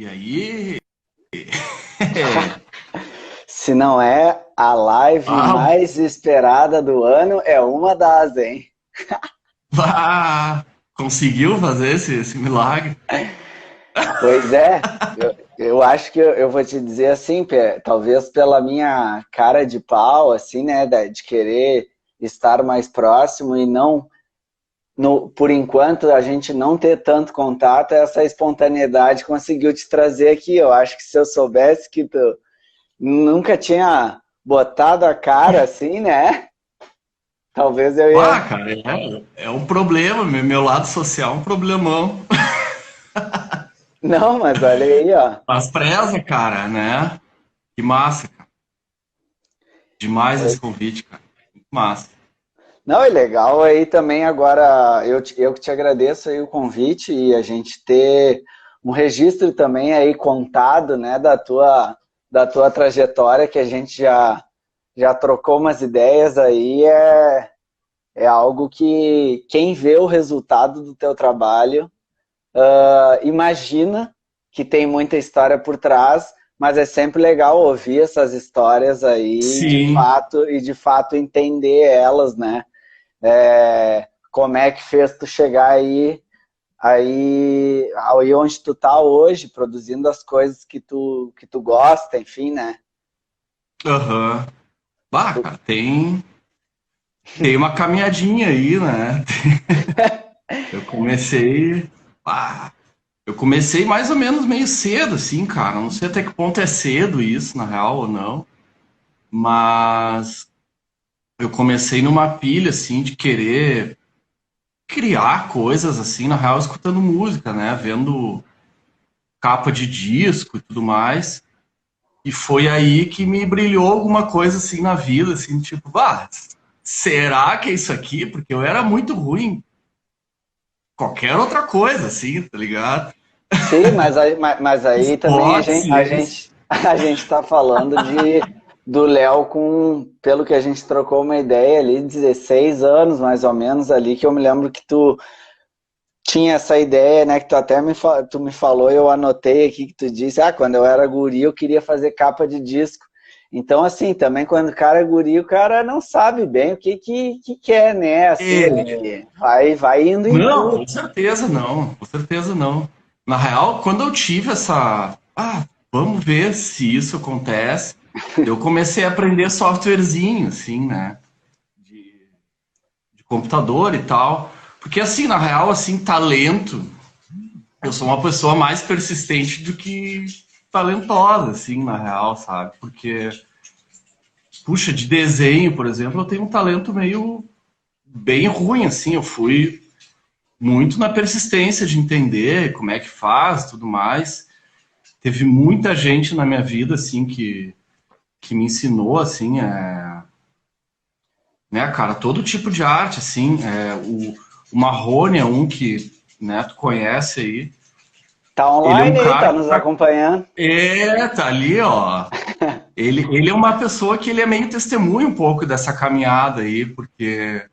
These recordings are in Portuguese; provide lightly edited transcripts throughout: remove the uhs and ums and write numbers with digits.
E aí? Se não é a live Ah, mais esperada do ano, é uma das, hein? conseguiu fazer esse milagre? Pois é, eu acho que eu vou te dizer assim, talvez pela minha cara de pau, assim, né, de querer estar mais próximo e não, por enquanto, a gente não ter tanto contato, essa espontaneidade conseguiu te trazer aqui. Eu acho que se eu soubesse que tu nunca tinha botado a cara assim, né, talvez eu ia. Cara, é um problema. Meu lado social é um problemão. Não, mas olha aí, ó. Mas preza, cara, né? Que massa, cara. Demais esse convite, cara. Muito massa. Não, é legal aí também agora, eu que te agradeço aí o convite e a gente ter um registro também aí contado, né, da tua trajetória, que a gente já trocou umas ideias aí, é algo que quem vê o resultado do teu trabalho, imagina que tem muita história por trás, mas é sempre legal ouvir essas histórias aí Sim. de fato entender elas, né? Como é que fez tu chegar aí onde tu tá hoje, produzindo as coisas que tu gosta, enfim, né? Aham. Cara, tem uma caminhadinha aí, né? Eu comecei. Ah, eu comecei mais ou menos meio cedo, assim, cara. Não sei até que ponto é cedo isso, na real, ou não. Mas eu comecei numa pilha, assim, de querer criar coisas, assim, na real, escutando música, né? Vendo capa de disco e tudo mais. E foi aí que me brilhou alguma coisa, assim, na vida, assim, tipo, será que é isso aqui? Porque eu era muito ruim em qualquer outra coisa, assim, tá ligado? Sim, mas aí também a Esporte, gente, a ciência. gente, a gente tá falando do Léo pelo que a gente trocou uma ideia ali, 16 anos mais ou menos ali, que eu me lembro que tu tinha essa ideia, né, que tu até tu me falou, eu anotei aqui que tu disse, quando eu era guri eu queria fazer capa de disco. Então, assim, também quando o cara é guri, o cara não sabe bem o que quer, né? Assim, É, ele vai indo em não, tudo. com certeza não, com certeza não. Na real, quando eu tive vamos ver se isso acontece, eu comecei a aprender softwarezinho, assim, né, de computador e tal, porque assim, na real, assim, talento, eu sou uma pessoa mais persistente do que talentosa, assim, na real, sabe? Porque, puxa, de desenho, por exemplo, eu tenho um talento meio bem ruim, assim, eu fui muito na persistência de entender como é que faz, tudo mais. Teve muita gente na minha vida assim que me ensinou assim, né, cara, todo tipo de arte assim, o Marrone é um que, né, tu conhece aí. Tá Ele é um online aí, cara tá que nos acompanhando. tá ali, ó. Ele é uma pessoa que ele é meio testemunho um pouco dessa caminhada aí, porque,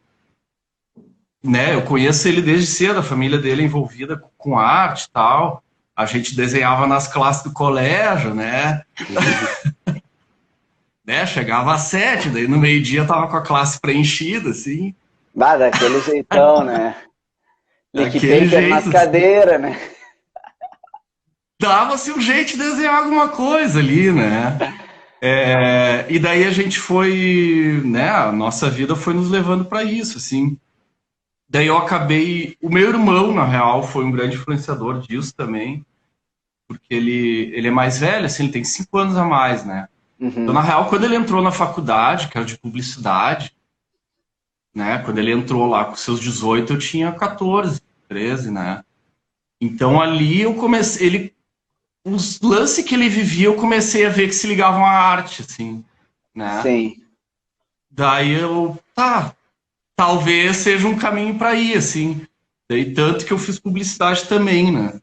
né, eu conheço ele desde cedo, a família dele é envolvida com arte e tal. A gente desenhava nas classes do colégio, né? Chegava às 7, daí no meio-dia tava com a classe preenchida, assim, Bah, daquele jeitão, né? Lick daquele paper nas jeito, assim. cadeiras, né? Dava-se um jeito de desenhar alguma coisa ali, né? E daí a gente foi, né? A nossa vida foi nos levando para isso, assim. Daí eu acabei. O meu irmão, na real, foi um grande influenciador disso também, porque ele é mais velho, assim, ele tem 5 anos a mais, né? Então, na Uhum. real, quando ele entrou na faculdade, que era de publicidade, né? Quando ele entrou lá com seus 18, eu tinha 14, 13, né? Então ali eu comecei, os lances que ele vivia, eu comecei a ver que se ligavam à arte, assim, né? Sim. Daí talvez seja um caminho para ir, assim. Daí tanto que eu fiz publicidade também, né?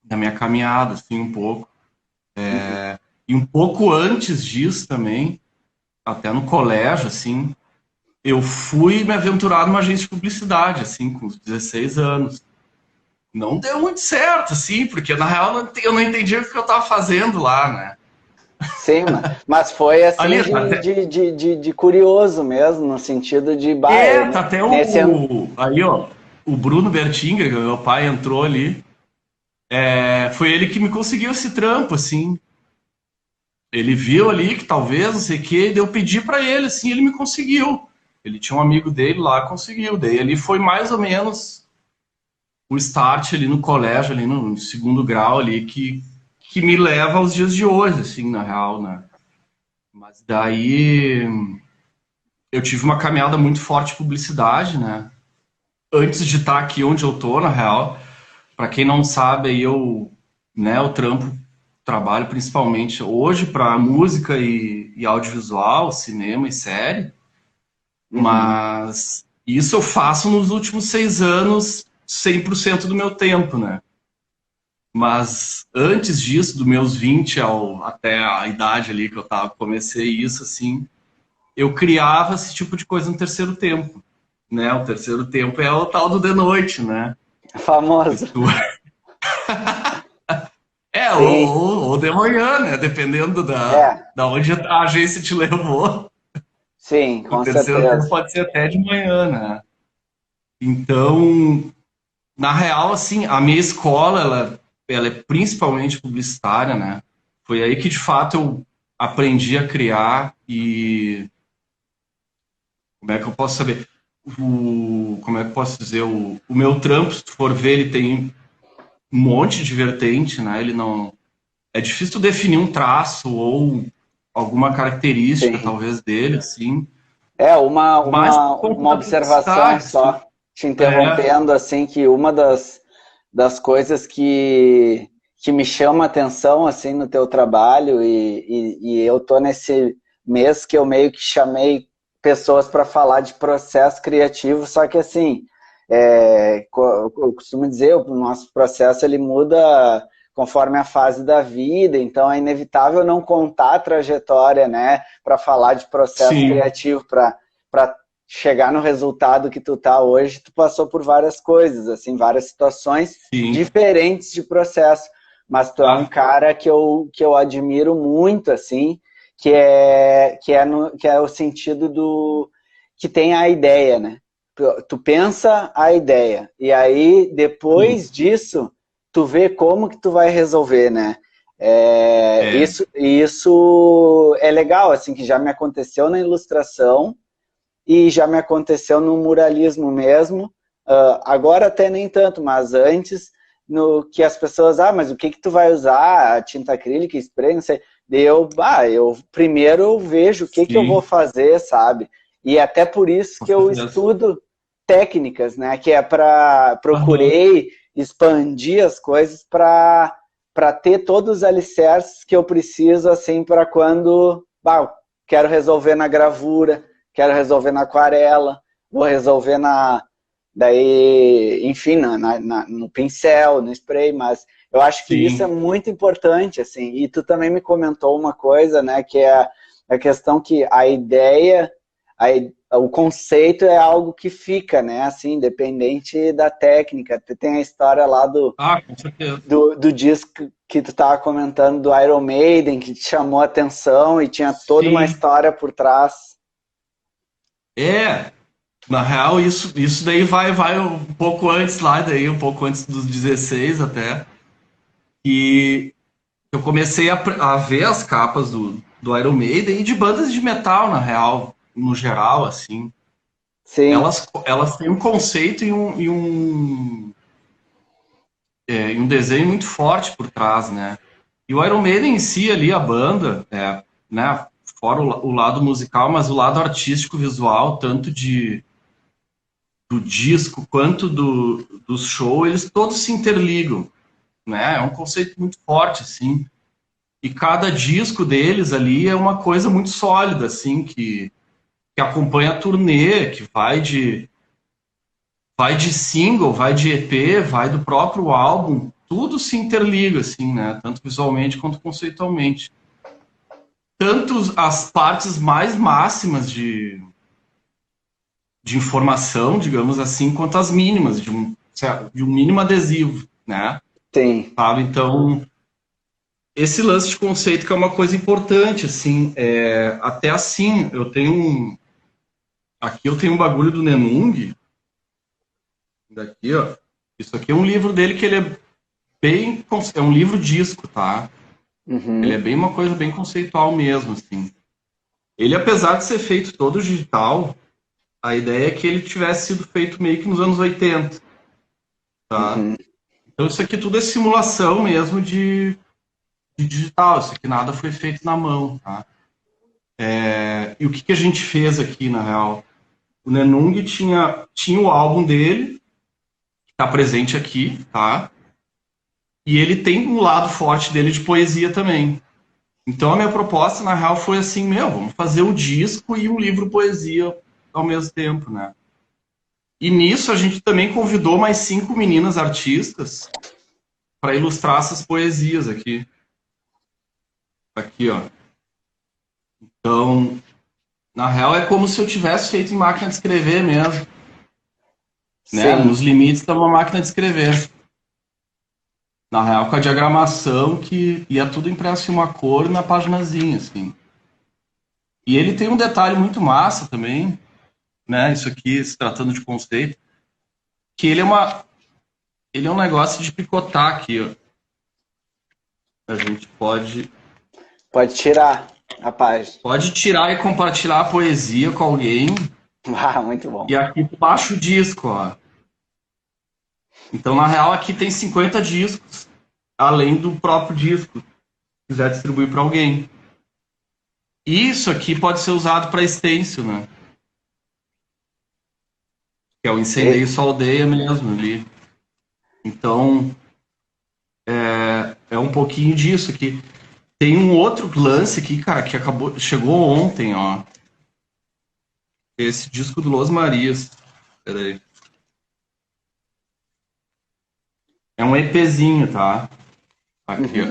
Na minha caminhada, assim, um pouco. Uhum. E um pouco antes disso também, até no colégio, assim, eu fui me aventurar numa agência de publicidade, assim, com uns 16 anos. não deu muito certo, assim, porque na real eu não entendia o que eu tava fazendo lá, né? Sim, mas foi assim Ali, tá até, de curioso mesmo, no sentido de, bah, tá até nesse, aí, ó, o Bruno Bertinger, que meu pai entrou ali, foi ele que me conseguiu esse trampo, assim. Ele viu ali que talvez, não sei o quê, daí eu pedi pra ele, assim, ele me conseguiu. Ele tinha um amigo dele lá, conseguiu. Daí ele foi mais ou menos o start ali no colégio, ali no segundo grau ali, que me leva aos dias de hoje, assim, na real, né? Mas daí eu tive uma caminhada muito forte de publicidade, né? Antes de estar aqui onde eu tô, na real, para quem não sabe, aí eu trabalho principalmente hoje para música e audiovisual, cinema e série, Uhum. mas isso eu faço nos últimos 6 anos, 100% do meu tempo, né? Mas antes disso, dos meus 20 até a idade ali que eu tava, comecei isso, assim, eu criava esse tipo de coisa no terceiro tempo, né? O terceiro tempo é o tal do de noite, né? Que Famoso. tu... Sim, ou de manhã, né? Dependendo é, da onde a agência te levou. sim, O com terceiro tempo certeza. pode ser até de manhã, né? Então, na real, assim, a minha escola, ela é principalmente publicitária, né? Foi aí que, de fato, eu aprendi a criar e... Como é que eu posso saber? Como é que eu posso dizer? O meu trampo, se tu for ver, ele tem um monte de vertente, né? Ele não... É difícil definir um traço ou alguma característica, Sim. talvez, dele, assim. É, Mas por conta uma da observação publicidade, assim. só, te É, interrompendo, assim, que uma das coisas que me chama a atenção, assim, no teu trabalho, e eu tô nesse mês que eu meio que chamei pessoas para falar de processo criativo, só que, assim, eu costumo dizer, o nosso processo, ele muda conforme a fase da vida, então é inevitável não contar a trajetória, né, para falar de processo sim, criativo, para chegar no resultado que tu tá hoje, tu passou por várias coisas, assim, várias situações sim. diferentes de processo, mas tu é um Ah, cara que eu admiro muito, assim, que é o sentido do que tem a ideia, né? Tu pensa a ideia, e aí, sim. depois disso, tu vê como que tu vai resolver, né? É, Isso é legal, assim, que já me aconteceu na ilustração e já me aconteceu no muralismo mesmo. Agora até nem tanto, mas antes, no que as pessoas, mas o que que tu vai usar? A tinta acrílica, spray, não sei. Eu primeiro vejo o que que eu vou sim, fazer, sabe? E até por isso com que eu certeza. estudo técnicas, né? Que é para Aham, procurei expandir as coisas para ter todos os alicerces que eu preciso assim para quando, quero resolver na gravura, quero resolver na aquarela, vou resolver enfim, no pincel, no spray, mas eu acho que isso é sim. muito importante, assim, e tu também me comentou uma coisa, né, que é a questão que a ideia, o conceito é algo que fica, né, assim, independente da técnica. Tem a história lá Ah, com certeza. do disco que tu estava comentando do Iron Maiden, que te chamou a atenção e tinha toda uma Sim. história por trás. É, na real, isso daí vai um pouco antes lá, daí um pouco antes dos 16 até. E eu comecei a ver as capas do Iron Maiden e de bandas de metal, na real, no geral, assim. Sim, Elas têm um conceito e um desenho muito forte por trás, né? E o Iron Maiden em si ali, a banda, né? Fora o lado musical, mas o lado artístico visual, tanto do disco quanto do show, eles todos se interligam, né? É um conceito muito forte, assim. E cada disco deles ali é uma coisa muito sólida, assim, que acompanha a turnê, que vai de single, vai de EP, vai do próprio álbum, tudo se interliga, assim, né? Tanto visualmente quanto conceitualmente. Tanto as partes mais máximas de informação, digamos assim, quanto as mínimas, de um mínimo adesivo, né? Sim. Sabe? Então, esse lance de conceito que é uma coisa importante, assim, até assim, aqui eu tenho um bagulho do Nenung, daqui, ó, isso aqui é um livro dele que ele é um livro disco, tá? Ele é bem uma coisa bem conceitual mesmo, assim. Ele, apesar de ser feito todo digital, a ideia é que ele tivesse sido feito meio que nos anos 80, tá? Então isso aqui tudo é simulação mesmo de digital, isso aqui nada foi feito na mão, tá? E o que a gente fez aqui, na real? O Nenung tinha o álbum dele, que está presente aqui, tá? E ele tem um lado forte dele de poesia também. Então a minha proposta, na real, foi assim, vamos fazer o disco e um livro poesia ao mesmo tempo, né? E nisso a gente também convidou mais 5 meninas artistas para ilustrar essas poesias aqui. Aqui, ó. Então, na real, é como se eu tivesse feito em máquina de escrever mesmo. Né? Nos limites da uma máquina de escrever. Na real, com a diagramação que ia tudo impresso em uma cor na paginazinha, assim. E ele tem um detalhe muito massa também, né? Isso aqui, se tratando de conceito, que ele é um negócio de picotar aqui, ó. A gente pode tirar a página. Pode tirar e compartilhar a poesia com alguém. Ah, muito bom. E aqui baixa o disco, ó. Então, na real, aqui tem 50 discos, além do próprio disco, se quiser distribuir para alguém. Isso aqui pode ser usado para stencil, né? Que é o Incendeio Sua Aldeia mesmo ali. Então, é um pouquinho disso aqui. Tem um outro lance aqui, cara, que chegou ontem, ó. Esse disco do Los Marias. Peraí. É um EPzinho, tá? Aqui, ó.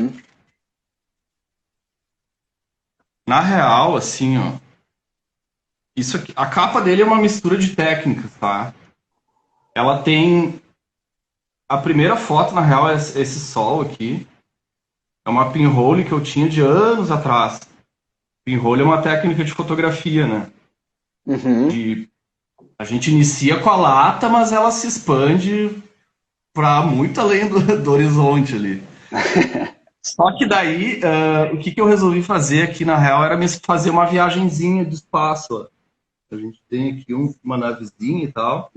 Na real, assim, ó. Isso aqui, a capa dele é uma mistura de técnicas, tá? Ela tem... A primeira foto, na real, é esse sol aqui. É uma pinhole que eu tinha de anos atrás. Pinhole é uma técnica de fotografia, né? A gente inicia com a lata, mas ela se expande para muito além do horizonte ali. Só que daí, o que eu resolvi fazer aqui, na real, era fazer uma viagenzinha de espaço. Ó. A gente tem aqui uma navezinha e tal.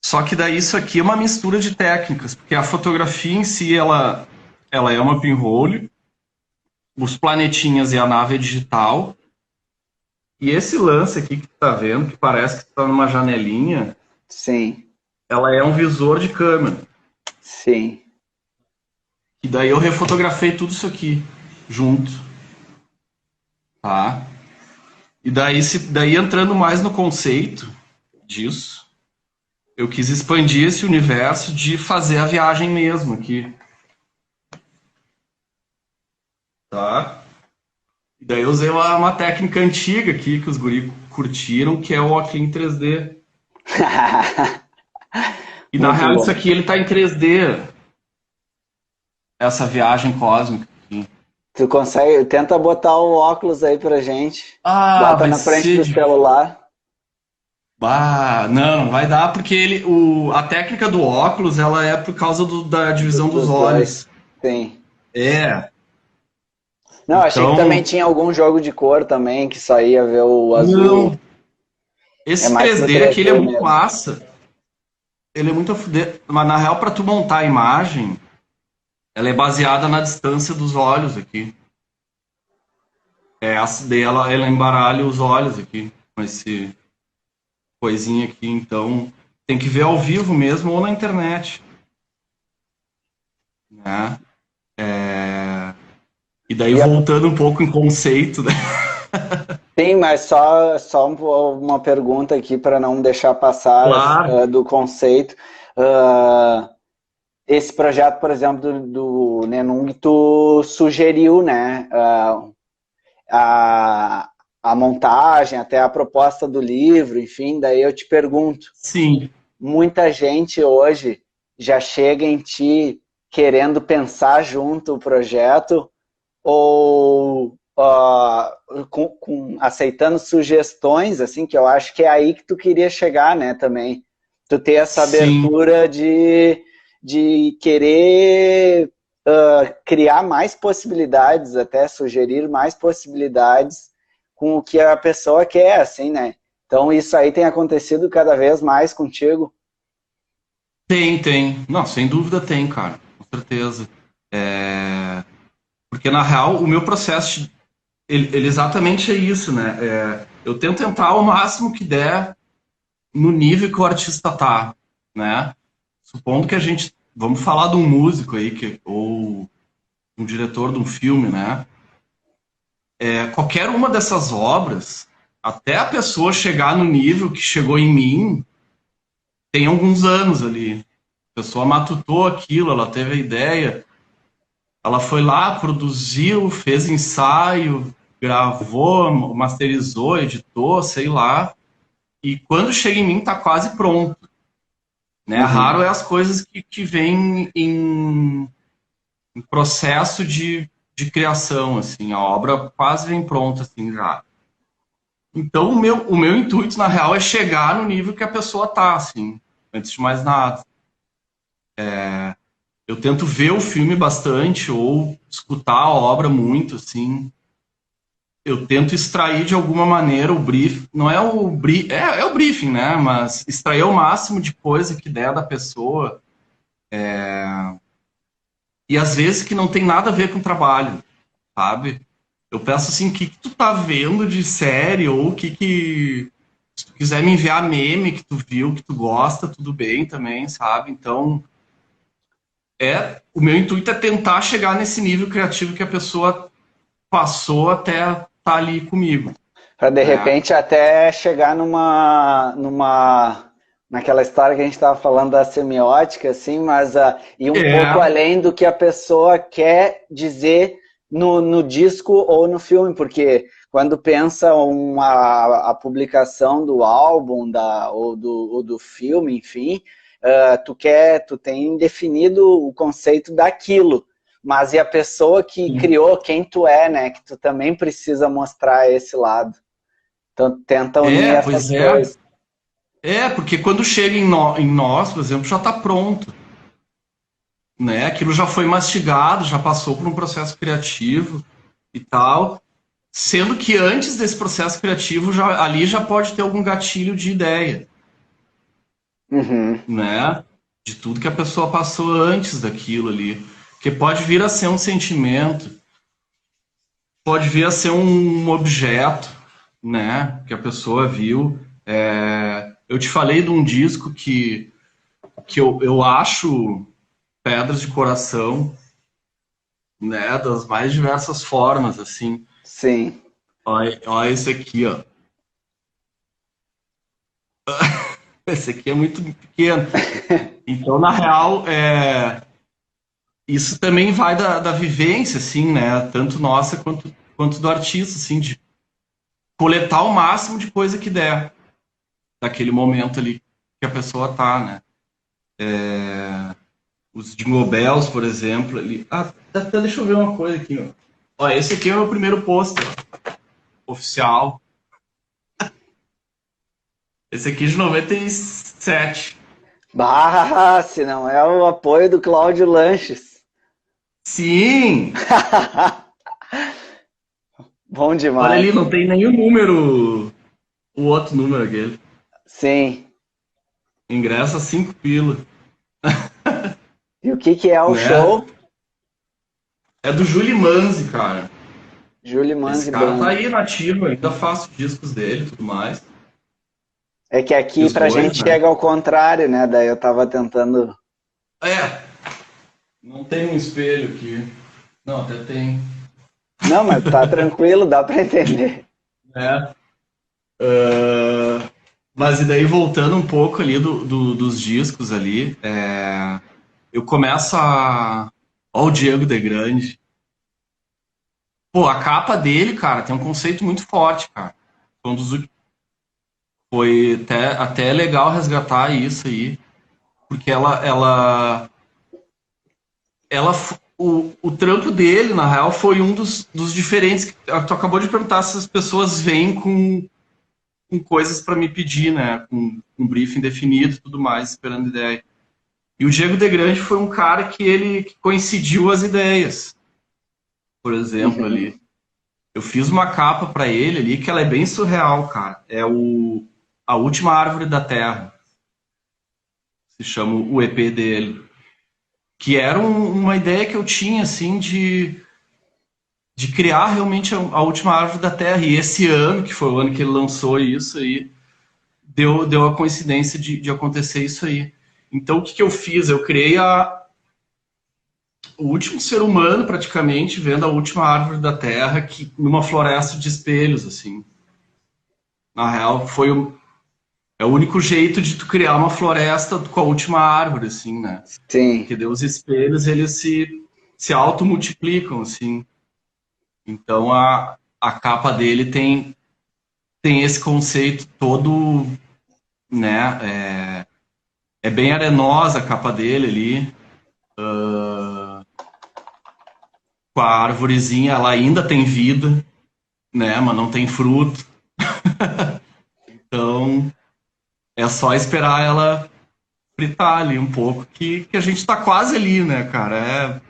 Só que daí isso aqui é uma mistura de técnicas, porque a fotografia em si, ela é uma pinhole, os planetinhas e a nave é digital. E esse lance aqui que tu tá vendo, que parece que tu tá numa janelinha... Sim. Ela é um visor de câmera. Sim. E daí eu refotografei tudo isso aqui, junto. Tá? E daí entrando mais no conceito disso, eu quis expandir esse universo de fazer a viagem mesmo aqui. Tá? E daí eu usei uma técnica antiga aqui, que os guri curtiram, que é o óculos em 3D. E na real isso aqui ele tá em 3D. Essa viagem cósmica aqui. Tu consegue, tenta botar o óculos aí pra gente. Bota na frente do celular. Não vai dar porque a técnica do óculos ela é por causa da divisão dos olhos. Sim. Não, então, achei que também tinha algum jogo de cor também, que só ia ver o azul. Não. Esse 3D aqui ele é muito massa. Ele é muito mas na real para tu montar a imagem, ela é baseada na distância dos olhos aqui. Daí ela embaralha os olhos aqui com esse coisinha aqui, então tem que ver ao vivo mesmo ou na internet, né? E daí voltando um pouco em conceito, né? Sim, mas só uma pergunta aqui para não deixar passar do conceito. Esse projeto, por exemplo, do Nenung, tu sugeriu, né? A montagem, até a proposta do livro, enfim, daí eu te pergunto. Sim. muita gente hoje já chega em ti querendo pensar junto o projeto ou aceitando sugestões, assim, que eu acho que é aí que tu queria chegar, né, também. Tu ter essa Sim. abertura de querer criar mais possibilidades, até sugerir mais possibilidades com o que a pessoa quer, assim, né? Então isso aí tem acontecido cada vez mais contigo. Tem. Não, sem dúvida tem, cara. Com certeza. Porque, na real, o meu processo, ele exatamente é isso, né? Eu tento entrar o máximo que der no nível que o artista tá, né? Supondo que a gente... Vamos falar de um músico aí, ou um diretor de um filme, né? Qualquer uma dessas obras, até a pessoa chegar no nível que chegou em mim, tem alguns anos ali. A pessoa matutou aquilo, ela teve a ideia, ela foi lá, produziu, fez ensaio, gravou, masterizou, editou, sei lá. E quando chega em mim, tá quase pronto. Né? Uhum. Raro é as coisas que vêm em processo de criação, assim. A obra quase vem pronta, assim, já. Então, o meu intuito, na real, é chegar no nível que a pessoa tá, assim, antes de mais nada. Eu tento ver o filme bastante ou escutar a obra muito, assim. Eu tento extrair de alguma maneira o brief, não é o brief, é o briefing, né? Mas extrair o máximo de coisa que der da pessoa e às vezes que não tem nada a ver com o trabalho, sabe? Eu peço assim, o que tu tá vendo de série ou o que se tu quiser me enviar meme que tu viu, que tu gosta, tudo bem também, sabe? Então, o meu intuito é tentar chegar nesse nível criativo que a pessoa passou até estar ali comigo, Para de né? repente até chegar naquela história que a gente estava falando da semiótica, assim, mas ir um pouco É, além do que a pessoa quer dizer no disco ou no filme, porque quando pensa a publicação do álbum ou do filme, enfim, tu tem definido o conceito daquilo. Mas e a pessoa que criou quem tu é, né? Que tu também precisa mostrar esse lado. Então tenta unir essas pois é. coisas. Porque quando chega em nós, por exemplo, já está pronto, né? Aquilo já foi mastigado, já passou por um processo criativo e tal. Sendo que antes desse processo criativo, ali já pode ter algum gatilho de ideia, Uhum. né? De tudo que a pessoa passou antes daquilo ali. Que pode vir a ser um sentimento, pode vir a ser um objeto, né? Que a pessoa viu. Eu te falei de um disco que eu acho pedras de coração, né? Das mais diversas formas, assim. Sim. Olha esse aqui, ó. Esse aqui é muito pequeno. Então, na real, isso também vai da vivência, assim, né? Tanto nossa quanto do artista, assim, de coletar o máximo de coisa que der daquele momento ali que a pessoa tá, né? Os Jingle Bells, por exemplo, ali. Até deixa eu ver uma coisa aqui, ó. Ó, esse aqui é o meu primeiro pôster oficial. Esse aqui é de 97. Bah, se não é o apoio do Cláudio Lanches. Sim! Bom Olha demais. ali, não tem nenhum número, o outro número aquele. Sim. Ingresso a 5 pila, E o que é o né? show? É do Juli Manzi, cara. Júlio Esse Manzi cara tá Band. aí nativo, ainda faço discos dele e tudo mais. É que E aqui os pra dois, gente né? chega ao contrário, né? Daí eu tava tentando. É, não tem um espelho aqui. Não, até tem. Não, mas tá tranquilo, dá pra entender. É. Mas e daí, voltando um pouco ali dos discos ali, eu começo a... Ó o Diego de Grande. Pô, a capa dele, cara, tem um conceito muito forte, cara. Foi um dos, foi até legal resgatar isso aí, porque o trampo dele, na real, foi um dos diferentes. Tu acabou de perguntar se as pessoas vêm com coisas para me pedir, né? Com um briefing definido e tudo mais, esperando ideia. E o Diego De Grande foi um cara que coincidiu as ideias. Por exemplo, Uhum. ali. Eu fiz uma capa para ele ali que ela é bem surreal, cara. É A Última Árvore da Terra. Se chama o EP dele. Que era uma ideia que eu tinha, assim, de criar realmente a última árvore da Terra. E esse ano, que foi o ano que ele lançou isso aí, deu a coincidência de acontecer isso aí. Então, o que eu fiz? Eu criei o último ser humano, praticamente, vendo a última árvore da Terra, numa floresta de espelhos, assim. Na real, é o único jeito de tu criar uma floresta com a última árvore, assim, né? Sim. Porque daí os espelhos, eles se automultiplicam, assim. Então, a capa dele tem esse conceito todo, né? É bem arenosa a capa dele ali, com a árvorezinha, ela ainda tem vida, né? Mas não tem fruto. Então, é só esperar ela fritar ali um pouco, que a gente tá quase ali, né, cara?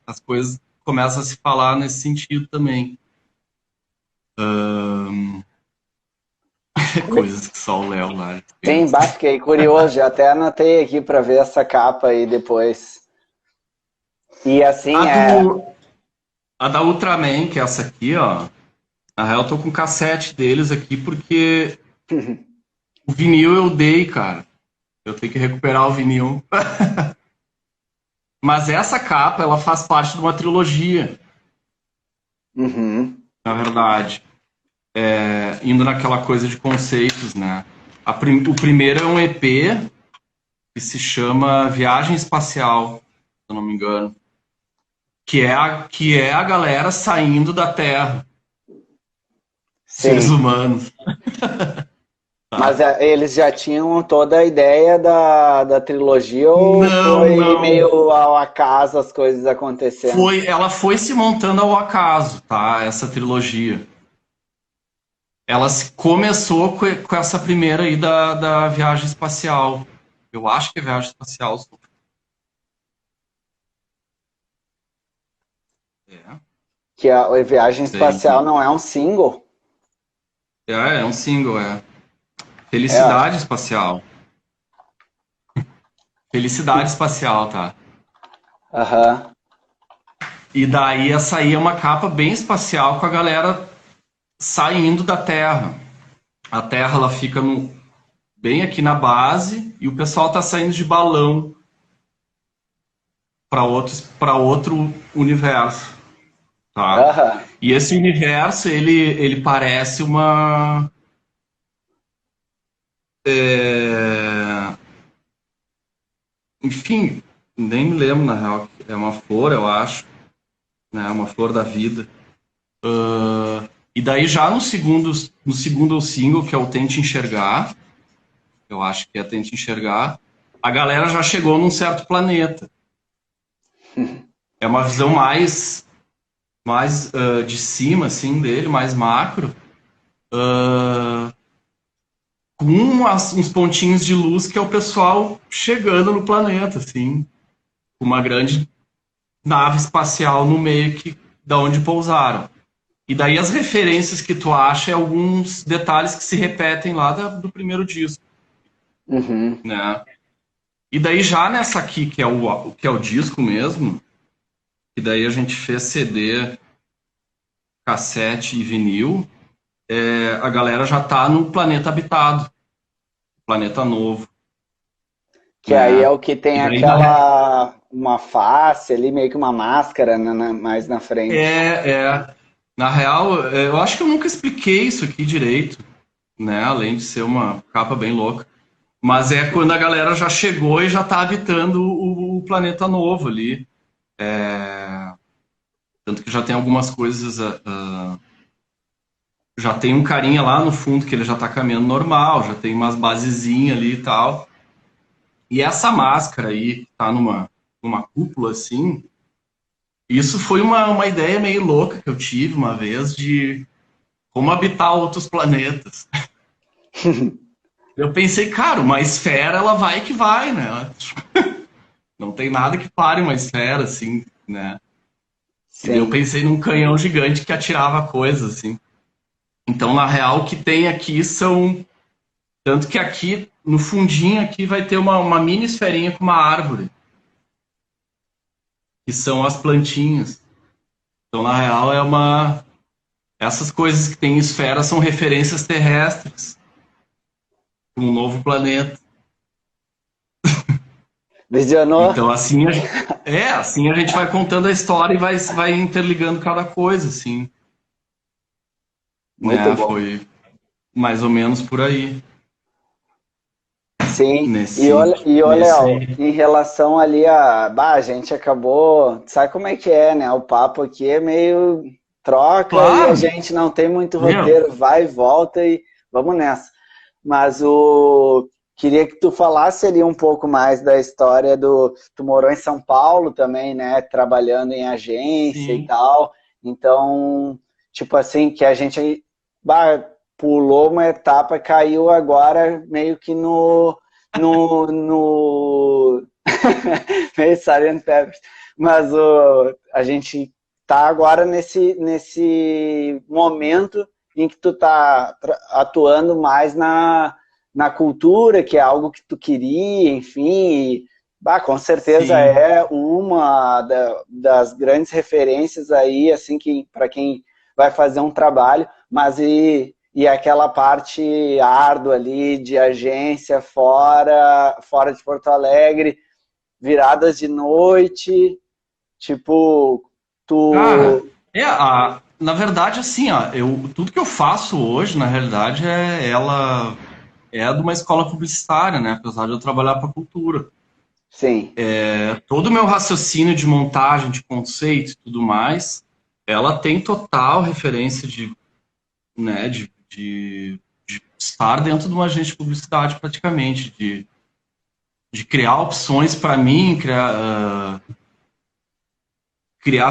As coisas começam a se falar nesse sentido também. Coisas que só o Léo lá Sim, pensa. bah, fiquei curioso, já até anotei aqui para ver essa capa aí depois. E A, assim, do, a da Ultraman, que é essa aqui, ó. Na real, eu tô com cassete deles aqui porque o vinil eu dei, cara. Eu tenho que recuperar o vinil. Mas essa capa, ela faz parte de uma trilogia, Uhum. na verdade. Indo naquela coisa de conceitos, né? O primeiro é um EP que se chama Viagem Espacial, se eu não me engano. Que é a galera saindo da Terra, seres Sim. humanos, Mas tá? eles já tinham toda a ideia da trilogia ou Não, foi não. meio ao acaso as coisas acontecendo? Ela foi se montando ao acaso, tá? Essa trilogia. Ela começou com essa primeira aí da viagem espacial. Eu acho que é viagem espacial. É. Que a Viagem Tem. Espacial não é um single? É um single, é. É, acho. Felicidade espacial. Felicidade espacial, tá? Aham. E daí essa aí é uma capa bem espacial com a galera saindo da Terra. A Terra ela fica bem aqui na base e o pessoal tá saindo de balão para outro universo, tá? Aham. E esse universo ele parece uma é, enfim, nem me lembro na real. É uma flor, eu acho, né? Uma flor da vida. E daí já no segundo single, que é o Tente Enxergar, eu acho que é Tente Enxergar, a galera já chegou num certo planeta. É uma visão mais de cima, assim, dele, mais macro, com uns pontinhos de luz que é o pessoal chegando no planeta, assim, com uma grande nave espacial no meio da onde pousaram. E daí as referências que tu acha é alguns detalhes que se repetem lá do primeiro disco, Uhum. né? E daí já nessa aqui, que é o disco mesmo, que daí a gente fez CD, cassete e vinil, a galera já tá no planeta habitado, planeta novo, Que aí é né? o que tem E daí uma face ali, meio que uma máscara mais na frente. na real, eu acho que eu nunca expliquei isso aqui direito, né? Além de ser uma capa bem louca. Mas é quando a galera já chegou e já está habitando o planeta novo ali. Tanto que já tem algumas coisas já tem um carinha lá no fundo que ele já tá caminhando normal, já tem umas basezinhas ali e tal. E essa máscara aí, que tá numa cúpula assim, isso foi uma ideia meio louca que eu tive uma vez de como habitar outros planetas. Eu pensei, cara, uma esfera ela vai que vai, né? Não tem nada que pare uma esfera, assim, né? E daí eu Sim. pensei num canhão gigante que atirava coisas, assim. Então, na real, o que tem aqui são. Tanto que aqui, no fundinho, aqui vai ter uma mini esferinha com uma árvore, que são as plantinhas. Então, na real, é uma. Essas coisas que tem em esfera são referências terrestres para um novo planeta. Visionou? Então, assim a gente vai contando a história e vai interligando cada coisa, assim, Muito né? bom. Foi mais ou menos por aí, Sim, nesse, e ô nesse Léo, aí. em relação ali a gente acabou, sabe como é que é, né? O papo aqui é meio troca e a Claro, gente não tem muito meu, roteiro, vai e volta e vamos nessa. Mas o queria que tu falasse ali um pouco mais da história tu morou em São Paulo também, né? Trabalhando em agência e sim. tal. Então, tipo assim, que a gente bah, pulou uma etapa, caiu agora meio que no meio Silent Peppers. Mas a gente tá agora nesse momento em que tu tá atuando mais na cultura, que é algo que tu queria, enfim, e, bah, com certeza Sim. é uma das grandes referências aí, assim, que para quem vai fazer um trabalho, mas e aquela parte árdua ali de agência fora de Porto Alegre, viradas de noite, tipo, Cara, tu. na verdade, assim, ó, tudo que eu faço hoje, na realidade, ela é de uma escola publicitária, né? Apesar de eu trabalhar para cultura. Sim. Todo o meu raciocínio de montagem, de conceito e tudo mais, ela tem total referência né, de estar dentro de uma agência de publicidade praticamente, de criar opções para mim, criar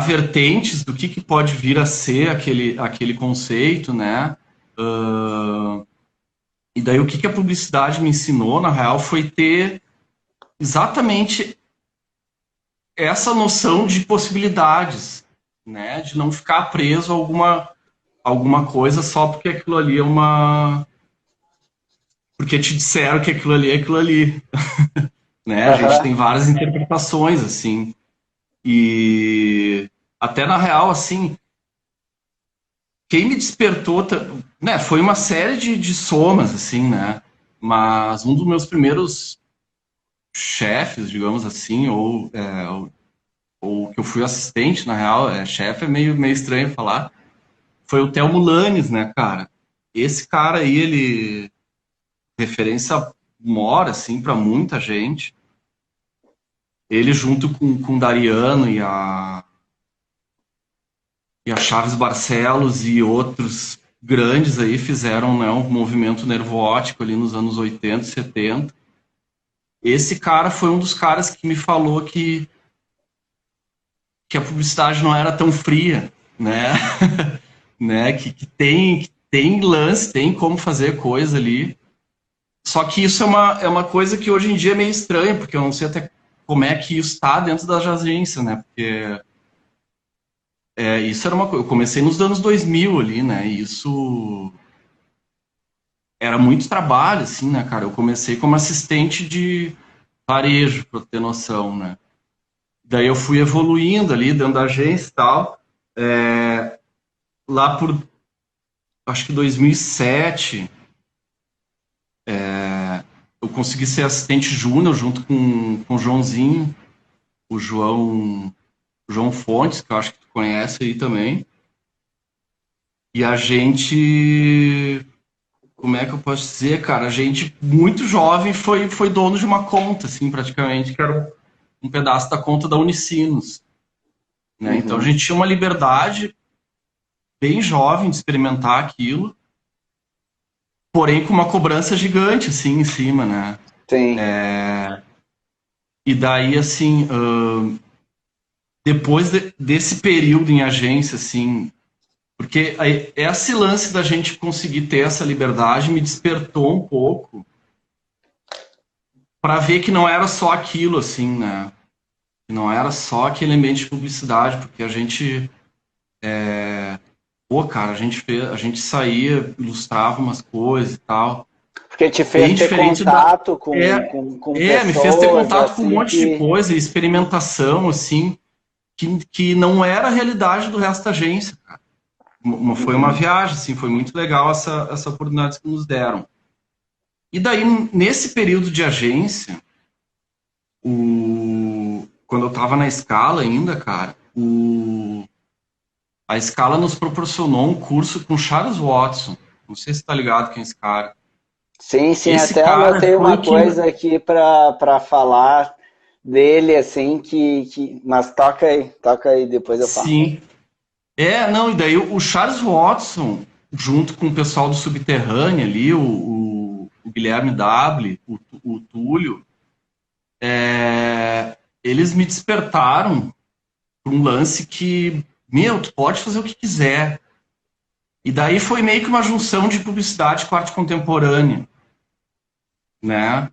vertentes do que pode vir a ser aquele conceito, né? Uh, e daí o que a publicidade me ensinou, na real, foi ter exatamente essa noção de possibilidades, né? De não ficar preso a alguma coisa só porque aquilo ali é uma. Porque te disseram que aquilo ali é aquilo ali. Né? A gente Aham. tem várias interpretações, assim. E até na real, assim, quem me despertou, né, foi uma série de somas, assim, né? Mas um dos meus primeiros chefes, digamos assim, ou que eu fui assistente, na real, chefe é meio estranho falar, foi o Telmo Lanes, né, cara? Esse cara aí, ele referência mora, assim, para muita gente. Ele junto com o Dariano e a Chaves Barcelos e outros grandes aí fizeram, né, um movimento nervótico ali nos anos 80 e 70. Esse cara foi um dos caras que me falou que a publicidade não era tão fria, né? Né? Que tem lance, tem como fazer coisa ali. Só que isso é uma coisa que hoje em dia é meio estranha, porque eu não sei até como é que isso está dentro das agências, né? Porque isso era uma coisa. Eu comecei nos anos 2000 ali, né? E isso era muito trabalho, assim, né, cara? Eu comecei como assistente de varejo, pra ter noção, né? Daí eu fui evoluindo ali dentro da agência e tal. Lá por, acho que 2007, eu consegui ser assistente júnior junto com o Joãozinho, o João Fontes, que eu acho que tu conhece aí também. E a gente, como é que eu posso dizer, cara? A gente, muito jovem, foi dono de uma conta, assim, praticamente, que era um pedaço da conta da Unicinos, né? Então a Uhum. gente tinha uma liberdade bem jovem de experimentar aquilo, porém com uma cobrança gigante, assim, em cima, né? Sim. E daí, assim, depois desse período em agência, assim, porque esse lance da gente conseguir ter essa liberdade me despertou um pouco para ver que não era só aquilo, assim, né? Que não era só aquele ambiente de publicidade, porque a gente, pô, cara, a gente saía, ilustrava umas coisas e tal, Porque te fez bem ter diferente da. contato com Me fez ter pessoas, contato com um assim, monte de que... coisa, experimentação, assim, que não era a realidade do resto da agência, cara. Foi uma Uhum. viagem, assim, foi muito legal essa oportunidade que nos deram. E daí, nesse período de agência, quando eu tava na Scala ainda, cara, a Scala nos proporcionou um curso com Charles Watson. Não sei se tá ligado quem é esse cara. Sim, sim, Esse até cara anotei foi uma o que. coisa aqui para falar dele, assim, mas toca aí, depois eu falo. Sim. Não, e daí o Charles Watson, junto com o pessoal do Subterrâneo ali, o Guilherme W., o Túlio, eles me despertaram para um lance que, meu, tu pode fazer o que quiser. E daí foi meio que uma junção de publicidade com arte contemporânea, né?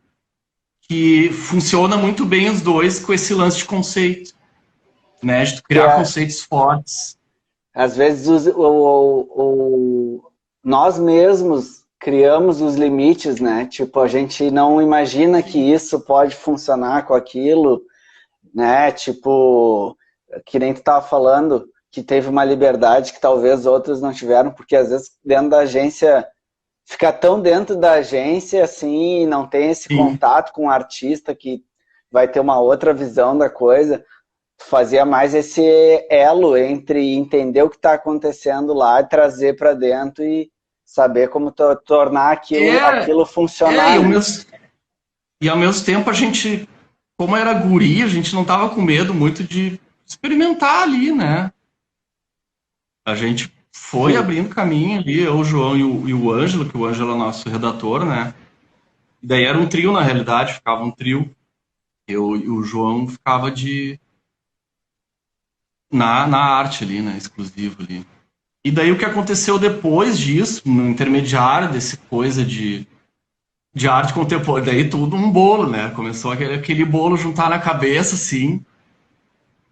Que funciona muito bem os dois com esse lance de conceito, né? De tu Que criar conceitos fortes. às vezes nós mesmos criamos os limites, né? Tipo, a gente não imagina que isso pode funcionar com aquilo, né? Tipo, que nem tu estava falando, que teve uma liberdade que talvez outros não tiveram, porque às vezes dentro da agência, fica tão dentro da agência assim, e não tem esse Sim. contato com o artista que vai ter uma outra visão da coisa. Tu fazia mais esse elo entre entender o que está acontecendo lá e trazer para dentro e saber como tornar aquilo E funcionar, né? ao mesmo tempo a gente, como era guri, a gente não tava com medo muito de experimentar ali, né? A gente foi abrindo caminho ali, eu, o João e o Ângelo, que o Ângelo é nosso redator, né? E daí era um trio, na realidade, ficava um trio. Eu e o João ficava na arte ali, né? Exclusivo ali. E daí o que aconteceu depois disso, no intermediário desse coisa de arte contemporânea, daí tudo um bolo, né? Começou aquele bolo juntar na cabeça, assim.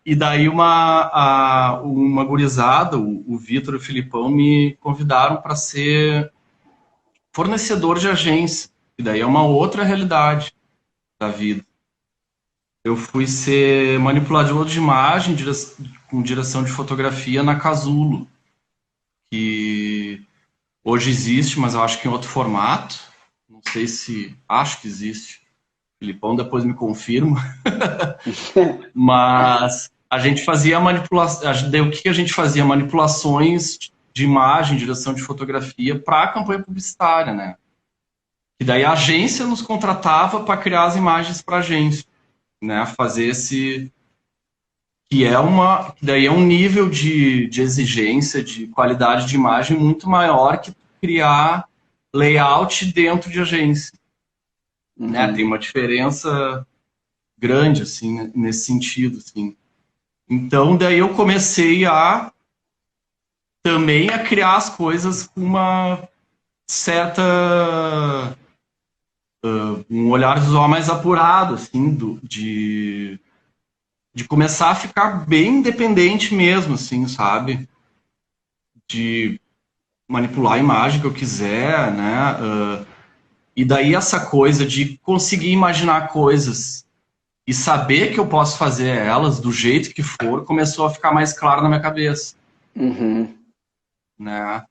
E daí uma gurizada, o Vitor e o Filipão, me convidaram para ser fornecedor de agência. E daí é uma outra realidade da vida. Eu fui ser manipulador de imagem com direção de fotografia na Casulo, que hoje existe, mas eu acho que em outro formato. Não sei se. Acho que existe. O Filipão depois me confirma. Mas a gente fazia manipulação. O que a gente fazia? Manipulações de imagem, direção de fotografia para a campanha publicitária, né? E daí a agência nos contratava para criar as imagens para a agência, né? Fazer esse. Que daí é um nível de exigência, de qualidade de imagem muito maior que criar layout dentro de agência, né? Tem Uhum. uma diferença grande, assim, nesse sentido, assim. Então, daí eu comecei também a criar as coisas com uma certa um olhar visual mais apurado, assim, de começar a ficar bem independente mesmo, assim, sabe? De manipular a imagem que eu quiser, né? E daí essa coisa de conseguir imaginar coisas e saber que eu posso fazer elas do jeito que for, começou a ficar mais claro na minha cabeça, Uhum. né?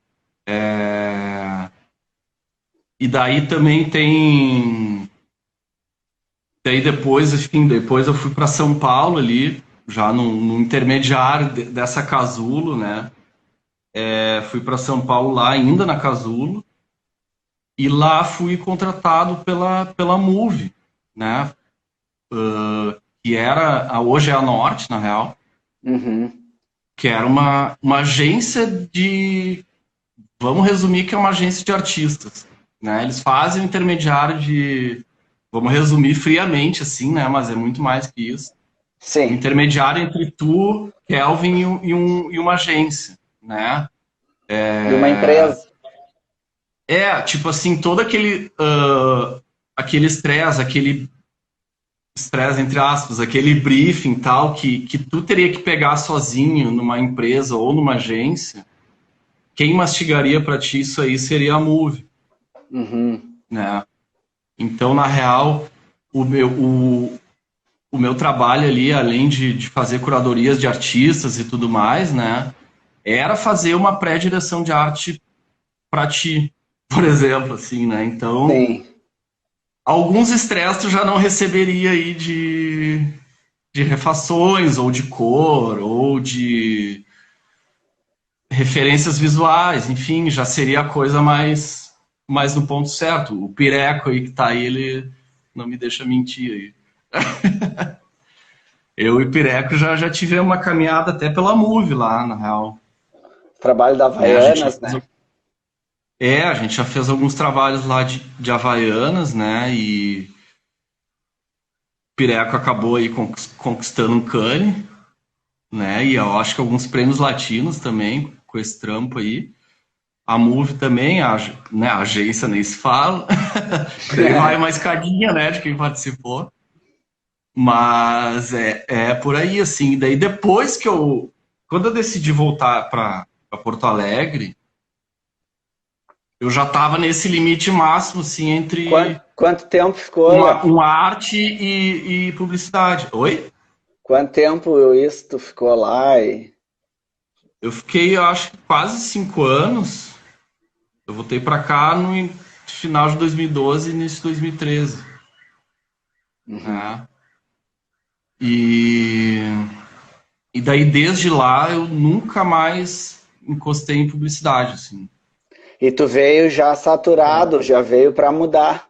E daí também tem. Daí depois, enfim, depois eu fui para São Paulo ali, já no intermediário dessa Casulo, né? Fui para São Paulo lá, ainda na Casulo, e lá fui contratado pela Move, né? Que hoje é a Norte, na real, Uhum. que era uma agência de... Vamos resumir que é uma agência de artistas, né? Eles fazem o intermediário de... Vamos resumir friamente, assim, né? Mas é muito mais que isso. Sim. O intermediário entre tu, Kelvin, e uma agência, né? De uma empresa. Tipo assim, todo aquele estresse, entre aspas, aquele briefing tal, que tu teria que pegar sozinho numa empresa ou numa agência, quem mastigaria para ti isso aí seria a Move, né? Então, na real, o meu trabalho ali, além de fazer curadorias de artistas e tudo mais, né, era fazer uma pré-direção de arte para ti, por exemplo, assim, né? Então, Sim. alguns estresses tu já não receberia aí de refações, ou de cor, ou de referências visuais, enfim, já seria a coisa mais no ponto certo. O Pireco aí que tá aí, ele não me deixa mentir aí. Eu e o Pireco já tivemos uma caminhada até pela Move lá, na real. Trabalho da Né? Havaianas, né? A gente já fez alguns trabalhos lá de Havaianas, né? E Pireco acabou aí conquistando um Cannes, né? E eu acho que alguns prêmios latinos também, com esse trampo aí. A Move também, né, a agência nem se fala. Daí vai uma escadinha, né, de quem participou. Mas é por aí, assim. Daí depois quando eu decidi voltar para Porto Alegre, eu já estava nesse limite máximo, assim, entre Quanto tempo ficou? uma arte e publicidade. Oi? Quanto tempo isso tu ficou lá? Eu fiquei, eu acho, quase 5 anos. Eu voltei para cá no final de 2012 e início de 2013. Né? E daí, desde lá, eu nunca mais encostei em publicidade, assim. E tu veio já saturado, já veio para mudar.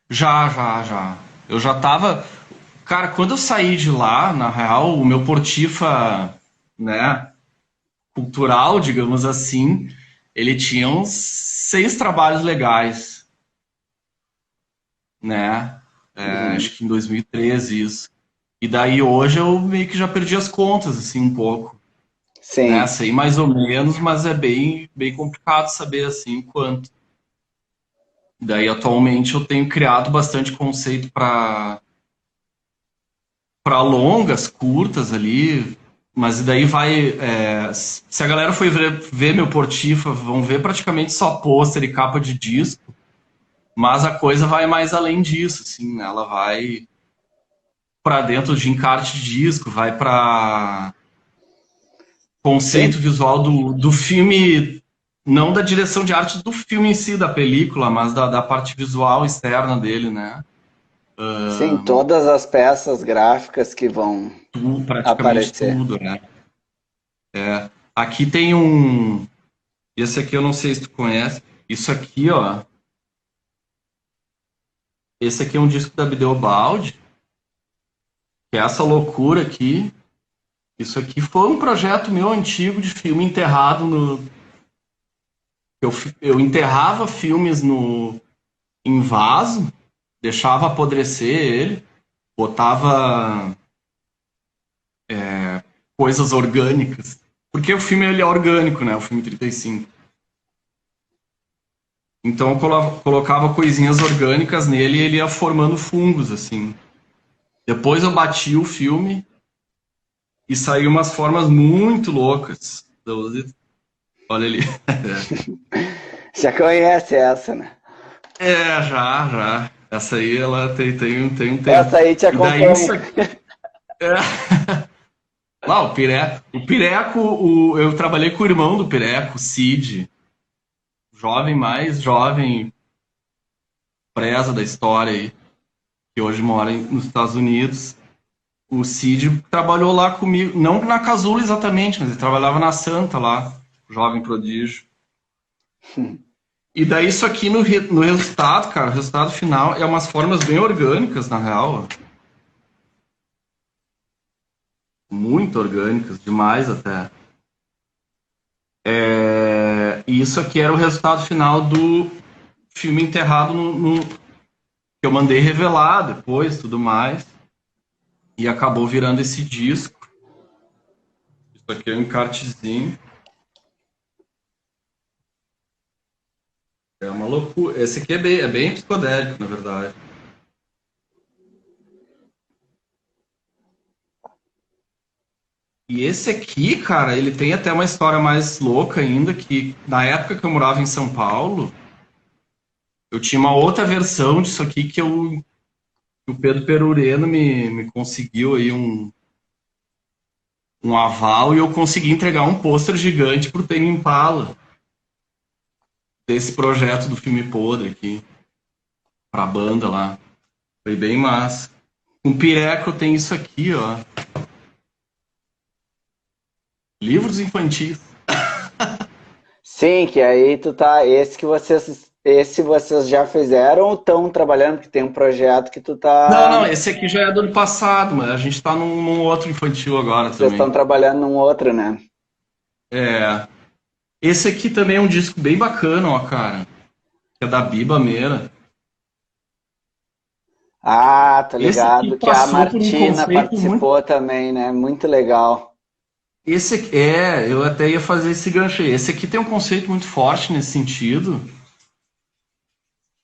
Já. Eu já tava... Cara, quando eu saí de lá, na real, o meu portifa, né, cultural, digamos assim, ele tinha uns 6 trabalhos legais, né? Acho que em 2013 isso. E daí hoje eu meio que já perdi as contas, assim, um pouco. Né? Sim. Sei mais ou menos, mas é bem complicado saber, assim, quanto. Daí, atualmente, eu tenho criado bastante conceito para longas, curtas ali, mas daí vai... se a galera for ver meu Portifa, vão ver praticamente só pôster e capa de disco, mas a coisa vai mais além disso, assim, né? Ela vai para dentro de encarte de disco, vai para conceito visual do filme, não da direção de arte do filme em si, da película, mas da parte visual externa dele, né? Sim, todas as peças gráficas que vão Praticamente aparecer. tudo, né? Aqui tem um... Esse aqui eu não sei se tu conhece. Isso aqui, ó. Esse aqui é um disco da Bideobaldi, que é essa loucura aqui. Isso aqui foi um projeto meu antigo de filme enterrado no... Eu enterrava filmes em vaso, deixava apodrecer ele, botava coisas orgânicas. Porque o filme ele é orgânico, né? O filme 35. Então eu colocava coisinhas orgânicas nele e ele ia formando fungos, assim. Depois eu bati o filme e saiu umas formas muito loucas. Olha ali. Já conhece essa, né? Já. Essa aí, ela tem um tempo. Essa aí te E daí acompanha. isso aqui... Lá, o Pireco, eu trabalhei com o irmão do Pireco, o Cid, mais jovem, presa da história aí, que hoje mora nos Estados Unidos. O Cid trabalhou lá comigo, não na Casulo exatamente, mas ele trabalhava na Santa lá, jovem prodígio. E daí isso aqui no resultado, cara, o resultado final é umas formas bem orgânicas, na real. muito orgânicas, demais até. E isso aqui era o resultado final do filme enterrado que eu mandei revelar depois, tudo mais. E acabou virando esse disco. Isso aqui é um encartezinho. É uma loucura. Esse aqui é bem psicodélico, na verdade. E esse aqui, cara, ele tem até uma história mais louca ainda, que na época que eu morava em São Paulo, eu tinha uma outra versão disso aqui que o Pedro Perurena me conseguiu aí um aval e eu consegui entregar um pôster gigante pro Tame Impala desse projeto do filme Podre aqui, pra banda lá. Foi bem massa. Com Pireco tem isso aqui, ó. Livros infantis. Sim, que aí tu tá. Esse vocês já fizeram ou estão trabalhando, que tem um projeto que tu Não, tá. não, esse aqui já é do ano passado, mas a gente tá num outro infantil agora Vocês estão também. trabalhando num outro, né? É. Esse aqui também é um disco bem bacana, ó, cara. Que é da Biba Meira. Ah, tô Esse aqui ligado. Que a passou por um Martina conceito muito. participou também, né? Muito legal. Esse aqui, eu até ia fazer esse gancho aí. Esse aqui tem um conceito muito forte nesse sentido.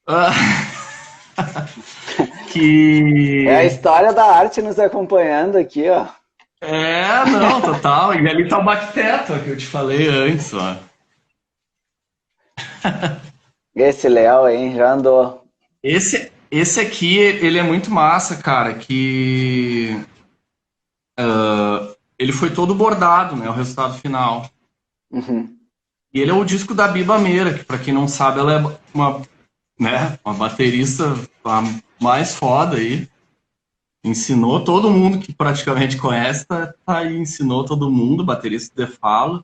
Ah, É a que. história da arte nos acompanhando aqui, ó. Não, total. E ali tá o Bacteto, que eu te falei antes, ó. Esse Léo, hein? Já andou. Esse aqui, ele é muito massa, cara, que ele foi todo bordado, né, o resultado final. Uhum. E ele é o disco da Biba Meira, que pra quem não sabe, ela é uma baterista a mais foda aí. Ensinou todo mundo que praticamente conhece, tá aí, ensinou todo mundo, baterista de fala.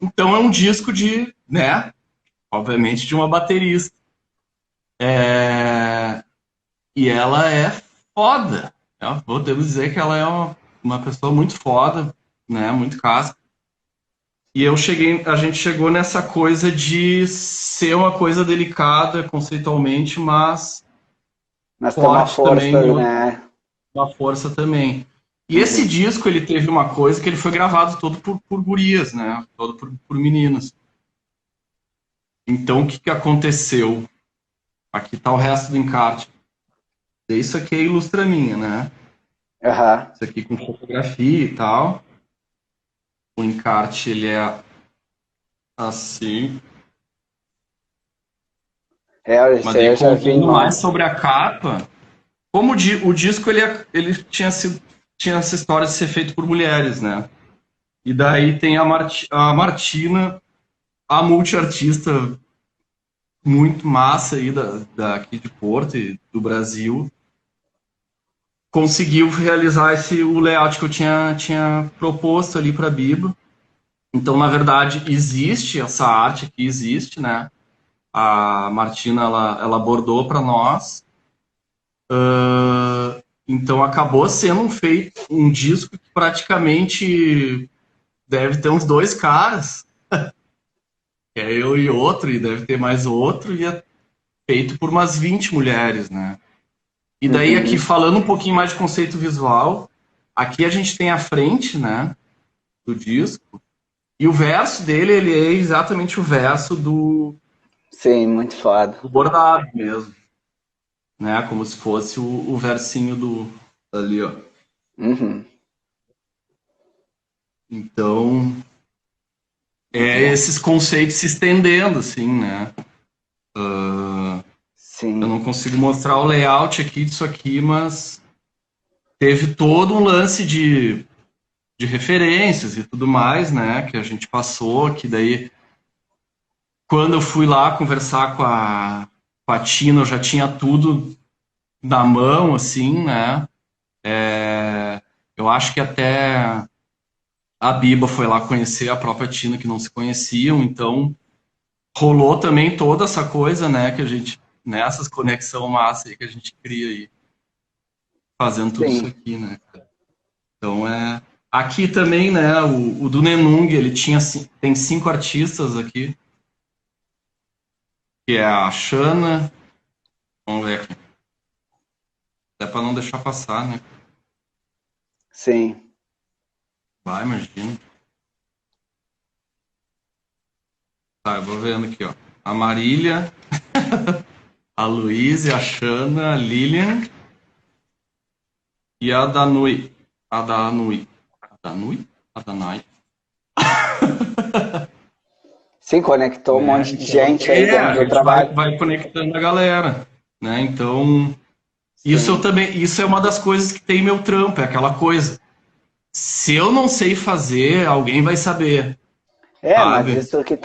Então é um disco né, obviamente de uma baterista. E ela é foda. Podemos dizer que ela é uma pessoa muito foda, né? Muito casca. E a gente chegou nessa coisa de ser uma coisa delicada conceitualmente, mas Mas tem uma forte também, força, né? uma força também. E esse Uhum. disco, ele teve uma coisa que ele foi gravado todo por gurias, né? Todo por meninas. Então, o que aconteceu? Aqui tá o resto do encarte. Isso aqui é ilustra minha, né? Aham. Isso aqui com fotografia e tal. O encarte ele é assim. Isso Mas aí daí eu já vi em contando mais mão. sobre a capa, como o disco ele tinha essa história de ser feito por mulheres, né? E daí tem a Martina, a multiartista muito massa aí daqui de Porto e do Brasil, conseguiu realizar o layout que eu tinha proposto ali para a Biba. Então, na verdade, existe essa arte aqui, existe, né? A Martina, ela bordou para nós. Então, acabou sendo um disco que praticamente deve ter uns dois caras, que é eu e outro, e deve ter mais outro, e é feito por umas 20 mulheres, né? E daí, aqui, Uhum. falando um pouquinho mais de conceito visual, aqui a gente tem a frente, né, do disco, e o verso dele, ele é exatamente o verso Sim, muito foda. do bordado mesmo, né? Como se fosse o versinho ali, ó. Uhum. Então, Muito bom. esses conceitos se estendendo, assim, né? Eu Sim. não consigo mostrar o layout aqui disso aqui, mas teve todo um lance de referências e tudo mais, né? Que a gente passou, que daí, quando eu fui lá conversar com a Tina, eu já tinha tudo na mão, assim, né? Eu acho que até a Biba foi lá conhecer a própria Tina, que não se conheciam, então rolou também toda essa coisa, né, que a gente, nessas conexão massa aí que a gente cria aí, fazendo tudo isso Sim. aqui, né? Então aqui também, né? O do Nenung, ele tem 5 artistas aqui, que é a Xana. Vamos ver aqui. É para não deixar passar, né? Sim. Vai, imagina. Tá, eu vou vendo aqui, ó. A Marília, a Luísa, a Xana, a Lilian e a Danui. A Danui. A Danui? A Danai. Sim, conectou um monte de gente aí a dentro do gente trabalho. vai conectando a galera, né? Então, isso é uma das coisas que tem meu trampo, é aquela coisa. Se eu não sei fazer, alguém vai saber, Mas sabe? isso que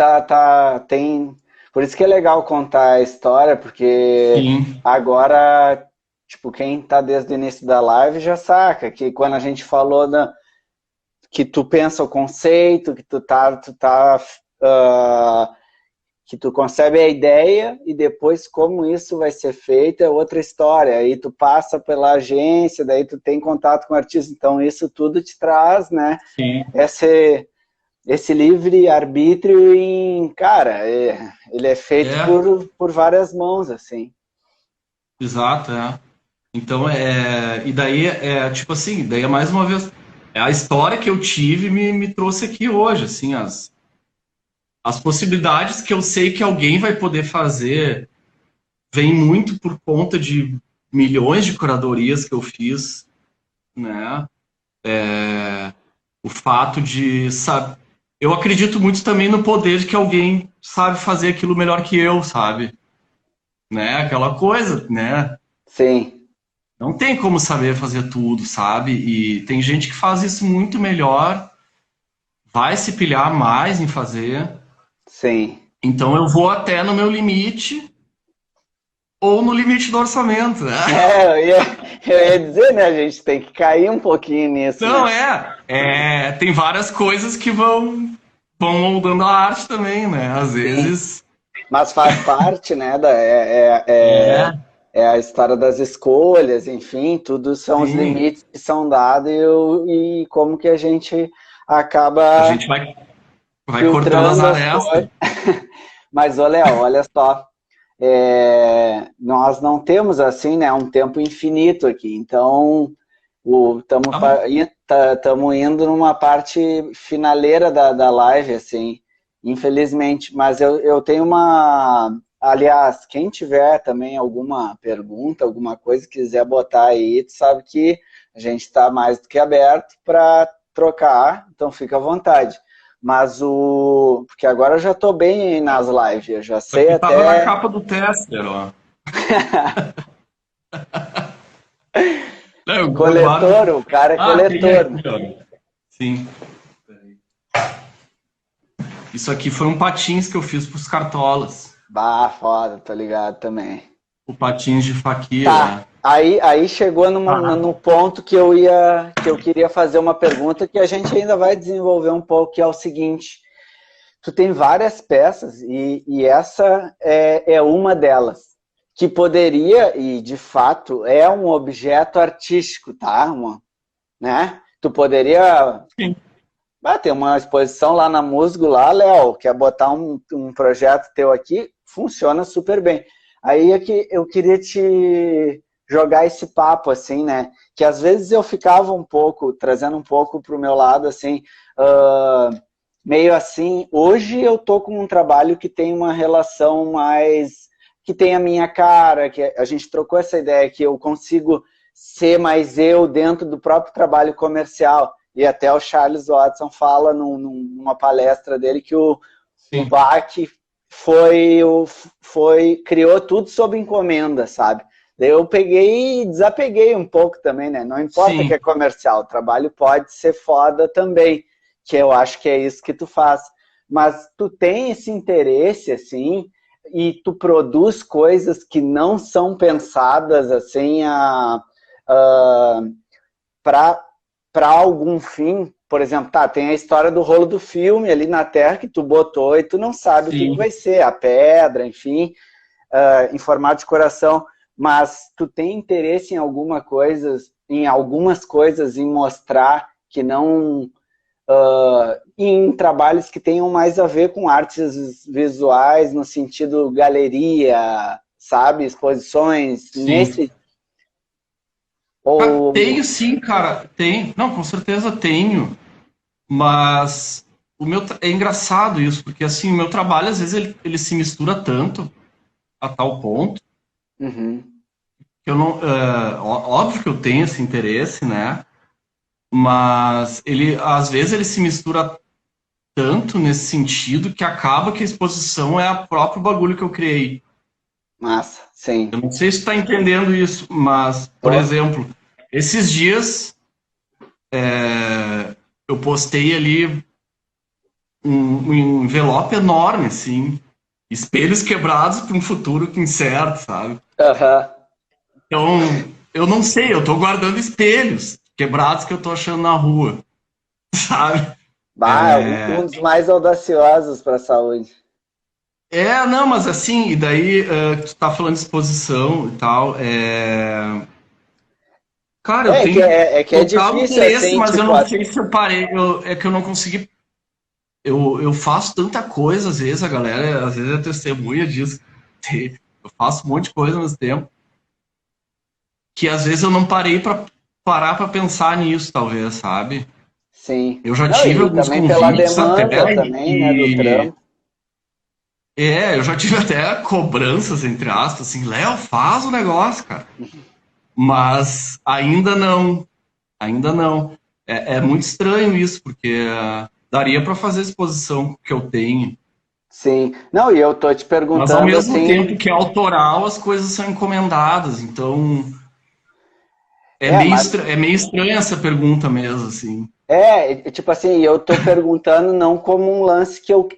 tem... Por isso que é legal contar a história, porque Sim, agora, tipo, quem tá desde o início da live já saca que quando a gente falou que tu pensa o conceito, que que tu concebe a ideia e depois como isso vai ser feito é outra história. Aí tu passa pela agência, daí tu tem contato com o artista, então isso tudo te traz, né? sim. Esse livre-arbítrio cara, ele é feito É, por várias mãos, assim. exato, Então, e daí, tipo assim, daí é mais uma vez, a história que eu tive me trouxe aqui hoje, assim, as possibilidades que eu sei que alguém vai poder fazer vem muito por conta de milhões de curadorias que eu fiz, né? O fato de, sabe, eu acredito muito também no poder de que alguém sabe fazer aquilo melhor que eu, sabe? Né? Aquela coisa, né? Sim, Não tem como saber fazer tudo, sabe? E tem gente que faz isso muito melhor, vai se pilhar mais em fazer. sim. Então eu vou até no meu limite ou no limite do orçamento, né? Eu ia dizer, né? A gente tem que cair um pouquinho nisso, Não, né? tem várias coisas que vão moldando a arte também, né? Às Sim. vezes. Mas faz parte, né? É, É a história das escolhas, enfim, tudo são os sim. limites que são dados e como que a gente A acaba gente vai cortando as filtrando as arestas. coisas. Mas, ô Léo, olha só, nós não temos assim, né, um tempo infinito aqui, então Tá bom. estamos indo numa parte finaleira da live, assim, infelizmente, mas eu tenho aliás, quem tiver também alguma pergunta, alguma coisa, quiser botar aí, tu sabe que a gente está mais do que aberto para trocar, então fica à vontade. Mas porque agora eu já estou bem nas lives, eu já Isso sei aqui tava na até capa do Tester, ó. Não, eu coletor, guardo. o cara é Tem coletor, né? aqui, ó. Sim. Isso aqui foi um patins que eu fiz pros cartolas. Bah, foda, tô ligado também. O patins de Tá, faquira. aí chegou Ah, no ponto que eu queria fazer uma pergunta que a gente ainda vai desenvolver um pouco, que é o seguinte, tu tem várias peças e essa é uma delas, que poderia, e de fato é um objeto artístico, tá? Né? Tu poderia sim. ter uma exposição lá na Musgo, lá, Léo, quer botar um projeto teu aqui, funciona super bem. Aí é que eu queria te jogar esse papo, assim, né? Que às vezes eu ficava um pouco, trazendo um pouco pro meu lado, assim, meio assim, hoje eu tô com um trabalho que tem uma relação mais, que tem a minha cara, que a gente trocou essa ideia, que eu consigo ser mais eu dentro do próprio trabalho comercial. E até o Charles Watson fala numa palestra dele que o Sim. Bach criou tudo sob encomenda, sabe? Daí eu peguei e desapeguei um pouco também, né? Não importa que Sim. é comercial, o trabalho pode ser foda também, que eu acho que é isso que tu faz. Mas tu tem esse interesse, assim, e tu produz coisas que não são pensadas, assim, para algum fim. Por exemplo, tem a história do rolo do filme ali na Terra que tu botou e tu não sabe o que Sim. vai ser, a pedra, enfim, em formato de coração. mas tu tem interesse em algumas coisas, em mostrar que não... em trabalhos que tenham mais a ver com artes visuais, no sentido galeria, sabe? Exposições, Sim. nesse... Ou... Tenho sim, cara. Tem. Não, com certeza tenho. Mas é engraçado isso, porque assim, o meu trabalho, às vezes, ele se mistura tanto a tal ponto Uhum. que eu não. Óbvio que eu tenho esse interesse, né? Mas às vezes, ele se mistura tanto nesse sentido que acaba que a exposição é o próprio bagulho que eu criei. Massa, sim. Eu não sei se tu tá entendendo isso, mas, por exemplo, esses dias eu postei ali um envelope enorme, assim, espelhos quebrados para um futuro incerto, sabe? Uhum. Então, eu não sei, eu tô guardando espelhos quebrados que eu tô achando na rua, sabe? Um dos mais audaciosos para a saúde. Não, mas assim, e daí tu tá falando de exposição e tal, cara, eu tenho É que é total difícil, interesse, assim, mas eu tipo... não sei se eu parei, é que eu não consegui. Eu faço tanta coisa, às vezes, a galera, às vezes é testemunha disso. Eu faço um monte de coisa ao mesmo tempo, que às vezes eu não parei para parar para pensar nisso, talvez, sabe? Sim. Eu já Não, tive e alguns também pela convites demanda até, também, né, do trampo. eu já tive até cobranças, entre aspas, assim, Léo, faz o negócio, cara. Mas ainda não. É muito estranho isso, porque daria para fazer a exposição que eu tenho. Sim. Não, e eu tô te Mas ao perguntando, mesmo assim... tempo que é autoral, as coisas são encomendadas. Então Mas... é meio estranha essa pergunta mesmo, assim. Tipo assim, eu tô perguntando não como um lance que eu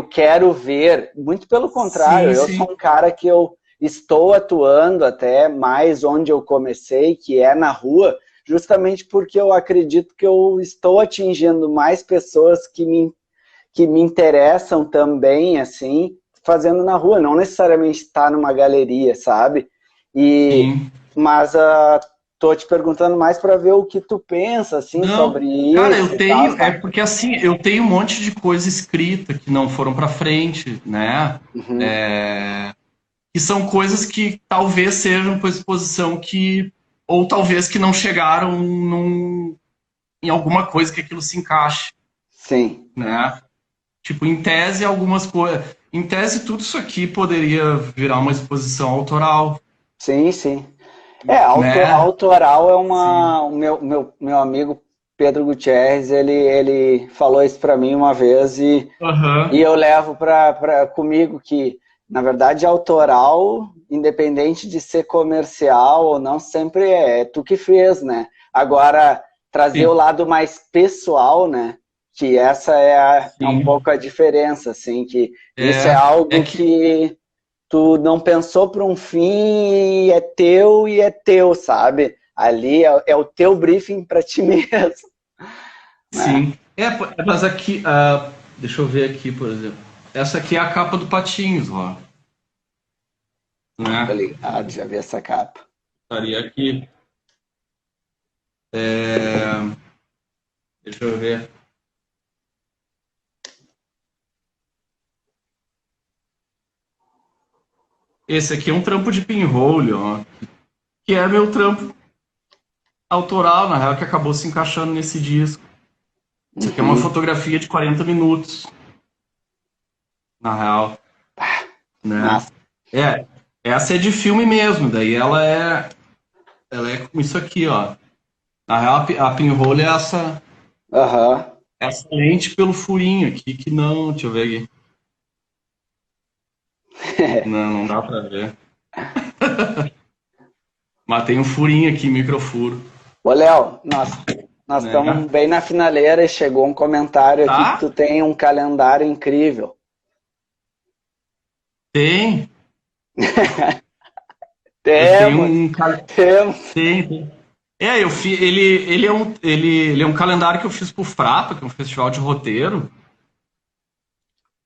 quero ver. Muito pelo contrário, Sim, eu sim. sou um cara que eu estou atuando até mais onde eu comecei, que é na rua, justamente porque eu acredito que eu estou atingindo mais pessoas que me interessam também, assim, fazendo na rua, não necessariamente estar numa galeria, sabe? Sim. Mas tô te perguntando mais para ver o que tu pensa, assim, Não, sobre cara, isso eu e tal, tenho, sabe? porque assim, eu tenho um monte de coisa escrita que não foram para frente, né? Uhum. Que são coisas que talvez sejam para exposição ou talvez que não chegaram em alguma coisa que aquilo se encaixe, Sim, né? Tipo, em tese, algumas coisas. Em tese, tudo isso aqui poderia virar uma exposição autoral, sim, sim. né? Autoral é Sim. uma... O meu amigo Pedro Gutierrez, ele falou isso para mim uma vez e Aham. eu levo comigo que, na verdade, autoral, independente de ser comercial ou não, sempre é tu que fez, né? Agora, trazer o Sim. lado mais pessoal, né? Que essa é um Sim. pouco a diferença, assim, que isso é É algo que. que tu não pensou para um fim e é teu, sabe? Ali é o teu briefing para ti mesmo, né? Sim. Mas aqui. Deixa eu ver aqui, por exemplo. Essa aqui é a capa do Patinhos, ó. Tô Né? ligado, já vi essa capa. Estaria aqui. Deixa eu ver. Esse aqui é um trampo de pinhole, ó. Que é meu trampo autoral, na real, que acabou se encaixando nesse disco. Isso aqui é uma Uhum. fotografia de 40 minutos, na real, né? Massa. É, essa é de filme mesmo, daí ela é com isso aqui, ó. Na real, a pinhole é Aham. essa lente pelo furinho aqui, que não, deixa eu ver aqui. Não, não dá pra ver. Mas tem um furinho aqui, microfuro, Ô, Léo, nós estamos né? bem na finaleira e chegou um comentário aqui que Tá? tu tem um calendário incrível. Tem. Eu tenho Temos, temos. tem. Ele é um calendário que eu fiz pro Frapa, que é um festival de roteiro,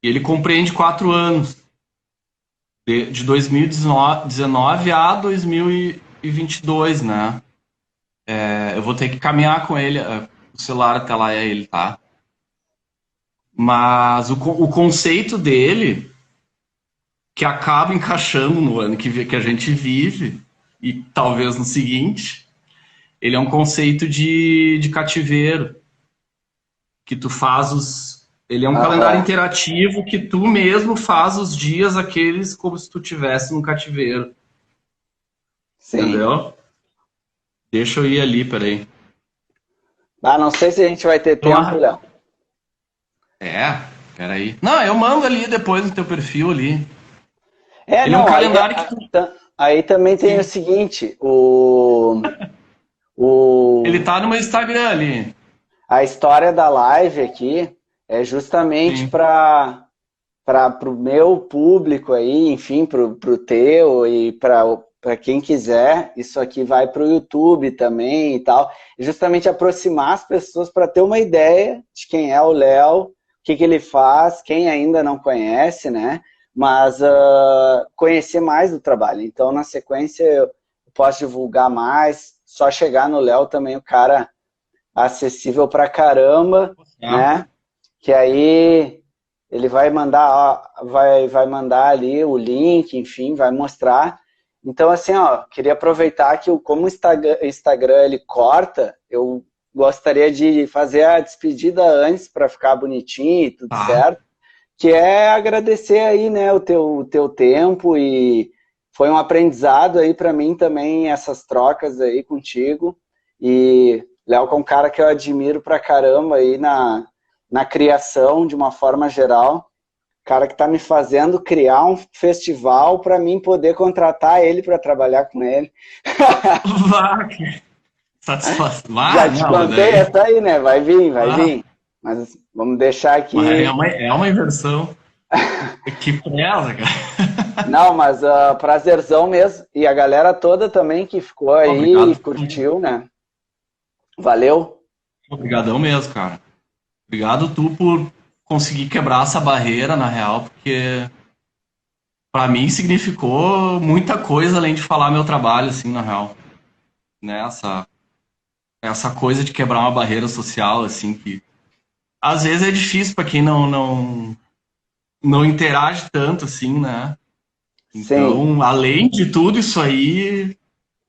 e ele compreende 4 anos. de 2019 a 2022, né? Eu vou ter que caminhar com ele, o celular até lá é ele, tá? Mas o conceito dele, que acaba encaixando no ano que a gente vive, e talvez no seguinte, ele é um conceito de cativeiro, que tu faz Ele é um calendário Aham, interativo que tu mesmo faz os dias aqueles como se tu tivesse num cativeiro, sim. entendeu? Deixa eu ir ali, peraí. Ah, não sei se a gente vai ter tempo, Léo. É, peraí. Não, eu mando ali depois no teu perfil ali. É, Ele é um não, calendário que tu... aí também tem o Sim. seguinte, o, Ele tá no meu Instagram ali. a história da live aqui é justamente Sim. para o meu público aí, enfim, para o teu e para quem quiser, isso aqui vai para o YouTube também e tal, e justamente aproximar as pessoas para ter uma ideia de quem é o Léo, o que, que ele faz, quem ainda não conhece, né? Mas conhecer mais do trabalho. Então, na sequência, eu posso divulgar mais, só chegar no Léo também, o cara acessível pra caramba, Tá. né? Que aí ele vai mandar, ó, vai mandar ali o link, enfim, vai mostrar. Então, assim, ó, queria aproveitar que como o Instagram ele corta, eu gostaria de fazer a despedida antes para ficar bonitinho e tudo Tá. certo, que é agradecer aí, né, o teu tempo e foi um aprendizado aí para mim também essas trocas aí contigo e Léo é um cara que eu admiro pra caramba aí na criação de uma forma geral, cara que tá me fazendo criar um festival para mim poder contratar ele para trabalhar com ele. Vá, que satisfação. Já Ah, te não, mas contei daí. essa aí, né? Vai vir, vai Ah, vir. Mas vamos deixar mas aqui. é uma inversão. Que preza, cara. Não, mas prazerzão mesmo. E a galera toda também que ficou aí e Obrigado. curtiu, né? Valeu. Obrigadão mesmo, cara. Obrigado tu por conseguir quebrar essa barreira, na real, porque pra mim significou muita coisa além de falar meu trabalho, assim, na real. Né? Essa coisa de quebrar uma barreira social, assim, que às vezes é difícil pra quem não interage tanto, assim, né? Sim. Então, além de tudo isso aí,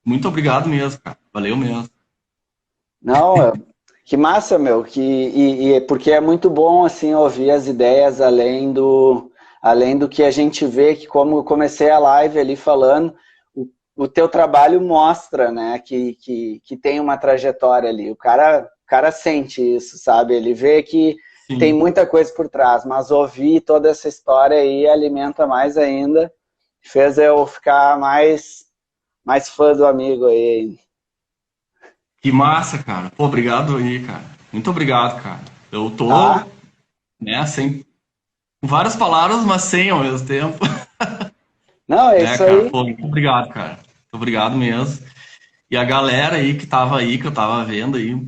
muito obrigado mesmo, cara. Valeu mesmo. Não, que massa, meu. Porque é muito bom assim ouvir as ideias além do que a gente vê, que como eu comecei a live ali falando, o teu trabalho mostra, né, que tem uma trajetória ali. O cara sente isso, sabe? Ele vê que tem Sim. muita coisa por trás, mas ouvir toda essa história aí alimenta mais ainda, fez eu ficar mais fã do amigo aí. Que massa, cara. Pô, obrigado aí, cara. Muito obrigado, cara. Eu tô, Tá? né, sem com várias palavras, mas sem ao mesmo tempo. Não, é Né, isso cara? aí. Pô, muito obrigado, cara. Muito obrigado mesmo. E a galera aí que tava aí, que eu tava vendo aí,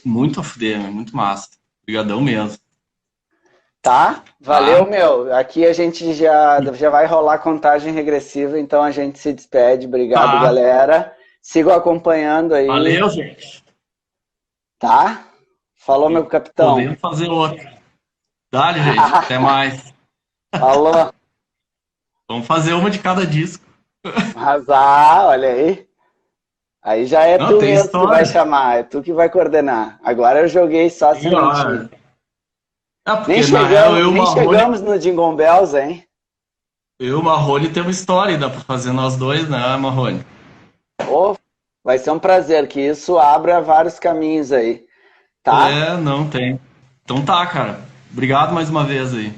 muito a fuder, né? Muito massa. Obrigadão mesmo. Tá? Valeu, Tá? meu. Aqui a gente já vai rolar contagem regressiva, então a gente se despede. Obrigado, Tá. galera. Sigo acompanhando aí, Valeu, gente. tá? Falou, meu capitão. Podemos fazer outro. Dale, gente. Até mais. Falou. Vamos fazer uma de cada disco. Arrasar, olha aí. Aí já é Não, tu tem mesmo que vai história. chamar, é tu que vai coordenar. Agora eu joguei só a Tem, ó. sementinha. Ah, Nem porque na real chegamos, nem chegamos no Jingle Bells, hein? eu e o Marrone tem uma história, e dá pra fazer nós dois, né, Marrone? Ô, vai ser um prazer, que isso abra vários caminhos aí, tá? É, não tem. Então tá, cara. Obrigado mais uma vez aí.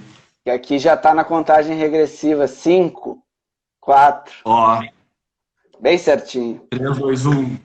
Que aqui já está na contagem regressiva. 5, 4, Ó, bem certinho. 3, 2, 1.